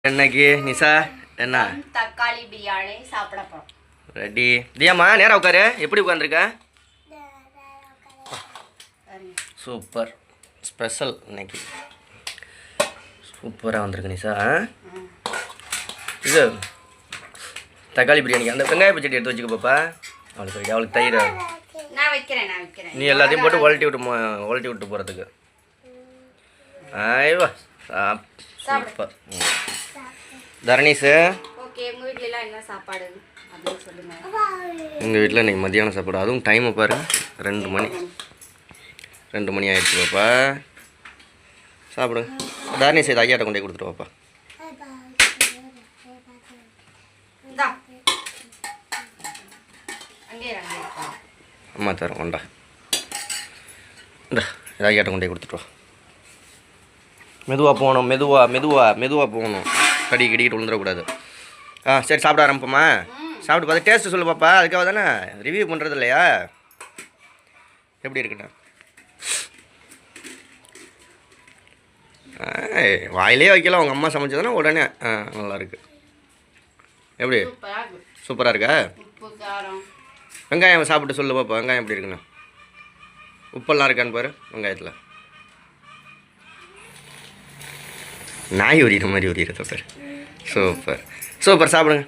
என்னைக்கு நிஷா என்ன தக்காளி பிரியாணி சாப்பிட போறோம். ரெடி தியாமா நேரா உட்காரு. எப்படி உட்காந்துருக்க? சூப்பர் ஸ்பெஷல் இன்னைக்கு சூப்பராக வந்திருக்கு நிஷா. இது தக்காளி பிரியாணிக்கு அந்த வெங்காய பச்சடி எடுத்து வச்சுக்க பாப்பா. அவளுக்கு தயிர் நான் வைக்கிறேன். நீ எல்லாத்தையும் போட்டு ஒலட்டி விட்டு போகிறதுக்கு. ஐவா சூப்பர். தரணீஸு ஓகே. உங்கள் வீட்டிலலாம் என்ன சாப்பாடு அப்படின்னு சொல்லுங்கள். எங்கள் வீட்டில் இன்றைக்கி மத்தியானம் சாப்பாடு. அதுவும் டைமை பாருங்க, 2 மணி ஆகிடுச்சு பாப்பா. சாப்பிடுங்க. தரணீஸ் இது ஐயாட்ட கொண்டே கொடுத்துட்டு பாப்பா. அம்மா தரோம் கொண்டா. இந்த இது ஐயாட்ட கொண்டே கொடுத்துட்டு வா. மெதுவாக போகணும், மெதுவாக போகணும். கடிக்கிட்டு விழுந்துடக்கூடாது. சரி சாப்பிட ஆரம்பிப்போம்மா. சாப்பிட்டு பார்த்து டேஸ்ட்டு சொல்லு பாப்பா. அதுக்காக தானே ரிவ்யூ பண்ணுறது இல்லையா? எப்படி இருக்குண்ணா? வாயிலே வைக்கலாம். உங்கள் அம்மா சமைச்சதுன்னா உடனே நல்லாயிருக்கு. எப்படி சூப்பராக இருக்கா? வெங்காயம் சாப்பிட்டு சொல்லு பாப்பா. வெங்காயம் எப்படி இருக்குண்ணா? உப்பெல்லாம் இருக்கான்னு பாரு வெங்காயத்தில். நாய் உரிகிற மாதிரி உரியிறது. சூப்பர் சாப்பிடுங்க.